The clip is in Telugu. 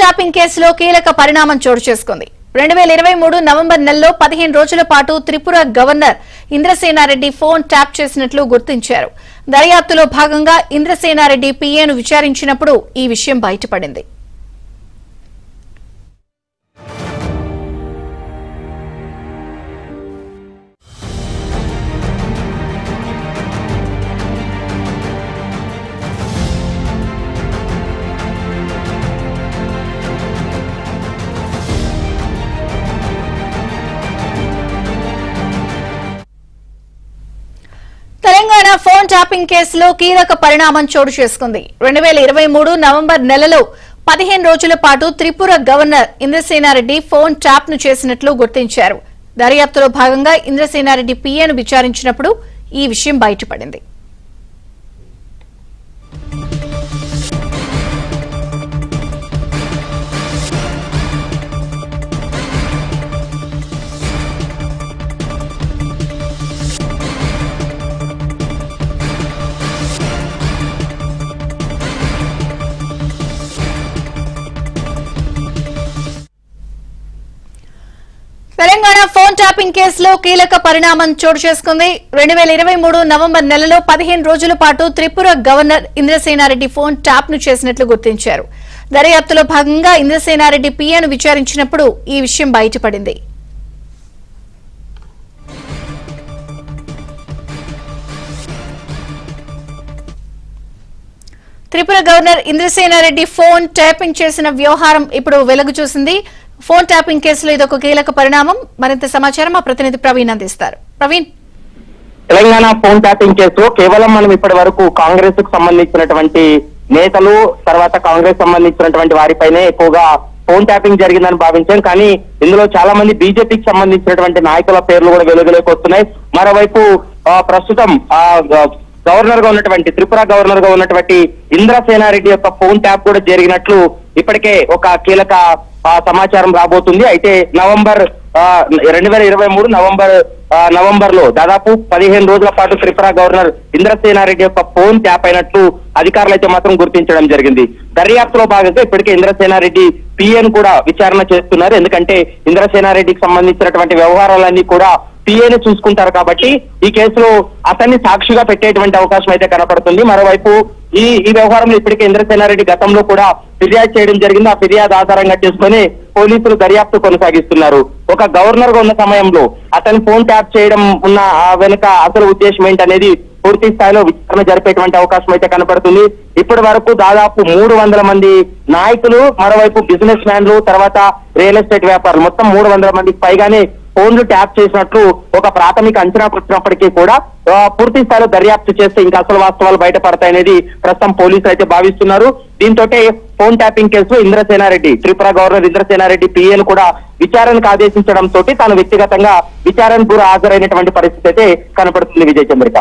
ట్యాపింగ్ కేసులో కీలక పరిణామం చోటు చేసుకుంది. 2023 నవంబర్ నెలలో 15 రోజుల పాటు Tripura governor Indrasena Reddy phone tap చేసినట్లు గుర్తించారు. దర్యాప్తులో భాగంగా ఇంద్రసేనారెడ్డి పీఏను విచారించినప్పుడు ఈ విషయం బయటపడింది. తెలంగాణ ఫోన్ ట్యాపింగ్ కేసులో కీలక పరిణామం చోటు చేసుకుంది. 2023 నవంబర్ నెలలో 15 రోజుల పాటు Tripura governor Indrasena Reddy phone tap ను చేసినట్లు గుర్తించారు. దర్యాప్తులో భాగంగా ఇంద్రసేనారెడ్డి పీఏను విచారించినప్పుడు ఈ విషయం బయటపడింది. తెలంగాణ ఫోన్ ట్యాపింగ్ కేసులో కీలక పరిణామం చోటు చేసుకుంది. 2023 నవంబర్ నెలలో 15 రోజుల పాటు Tripura governor Indrasena Reddy phone tap ను చేసినట్లు గుర్తించారు. దర్యాప్తులో భాగంగా ఇంద్రసేనారెడ్డి పీఏను విచారించినప్పుడు ఈ విషయం బయటపడింది. Tripura governor Indrasena Reddy phone tapping చేసిన వ్యవహారం ఇప్పుడు వెలుగు చూసింది. ఫోన్ ట్యాపింగ్ కేసులో ఇదొక కీలక పరిణామం. మరింత సమాచారం మా ప్రతినిధి ప్రవీణ్ అందిస్తారు. ప్రవీణ్, తెలంగాణ ఫోన్ ట్యాపింగ్ కేసులో కేవలం మనం ఇప్పటి వరకు కాంగ్రెస్ కు సంబంధించినటువంటి నేతలు, తర్వాత కాంగ్రెస్ సంబంధించినటువంటి వారిపైనే ఎక్కువగా ఫోన్ ట్యాపింగ్ జరిగిందని భావించాం. కానీ ఇందులో చాలా మంది బీజేపీకి సంబంధించినటువంటి నాయకుల పేర్లు కూడా వెలుగులోకి వస్తున్నాయి. మరోవైపు ప్రస్తుతం గవర్నర్ గా ఉన్నటువంటి త్రిపుర గవర్నర్ గా ఉన్నటువంటి ఇంద్రసేనారెడ్డి యొక్క ఫోన్ ట్యాప్ కూడా జరిగినట్లు ఇప్పటికే ఒక కీలక సమాచారం రాబోతుంది. అయితే 2023 నవంబర్ లో దాదాపు 15 రోజుల పాటు త్రిపుర గవర్నర్ ఇంద్రసేనారెడ్డి యొక్క ఫోన్ ట్యాప్ అయినట్లు అధికారులు అయితే మాత్రం గుర్తించడం జరిగింది. దర్యాప్తులో భాగంగా ఇప్పటికే ఇంద్రసేనారెడ్డి పీఏను కూడా విచారణ చేస్తున్నారు. ఎందుకంటే ఇంద్రసేనారెడ్డికి సంబంధించినటువంటి వ్యవహారాలన్నీ కూడా పీఏను చూసుకుంటారు కాబట్టి ఈ కేసులో అతన్ని సాక్షిగా పెట్టేటువంటి అవకాశం అయితే కనపడుతుంది. మరోవైపు ఈ వ్యవహారంలో ఇప్పటికే ఇంద్రసేనారెడ్డి గతంలో కూడా ఫిర్యాదు చేయడం జరిగింది. ఆ ఫిర్యాదు ఆధారంగా చేసుకుని పోలీసులు దర్యాప్తు కొనసాగిస్తున్నారు. ఒక గవర్నర్ గా ఉన్న సమయంలో అతని ఫోన్ ట్యాప్ చేయడం ఉన్న వెనుక అసలు ఉద్దేశం ఏంటనేది పూర్తి స్థాయిలో విచారణ జరిపేటువంటి అవకాశం అయితే కనపడుతుంది. ఇప్పటి వరకు దాదాపు 300 మంది నాయకులు, మరోవైపు బిజినెస్ మ్యాన్లు, తర్వాత రియల్ ఎస్టేట్ వ్యాపారులు, మొత్తం 300 మందికి పైగానే ఫోన్లు ట్యాప్ చేసినట్లు ఒక ప్రాథమిక అంచనా వచ్చినప్పటికీ కూడా పూర్తి స్థాయిలో దర్యాప్తు చేస్తే ఇంకా అసలు వాస్తవాలు బయటపడతాయనేది ప్రస్తుతం పోలీసులు అయితే భావిస్తున్నారు. దీంతో ఫోన్ ట్యాపింగ్ కేసులో ఇంద్రసేనారెడ్డి, త్రిపుర గవర్నర్ ఇంద్రసేనారెడ్డి పీఏను కూడా విచారణకు ఆదేశించడంతో తాను వ్యక్తిగతంగా విచారణకు హాజరైనటువంటి పరిస్థితి అయితే కనపడుతుంది. విజయ చంద్రిక.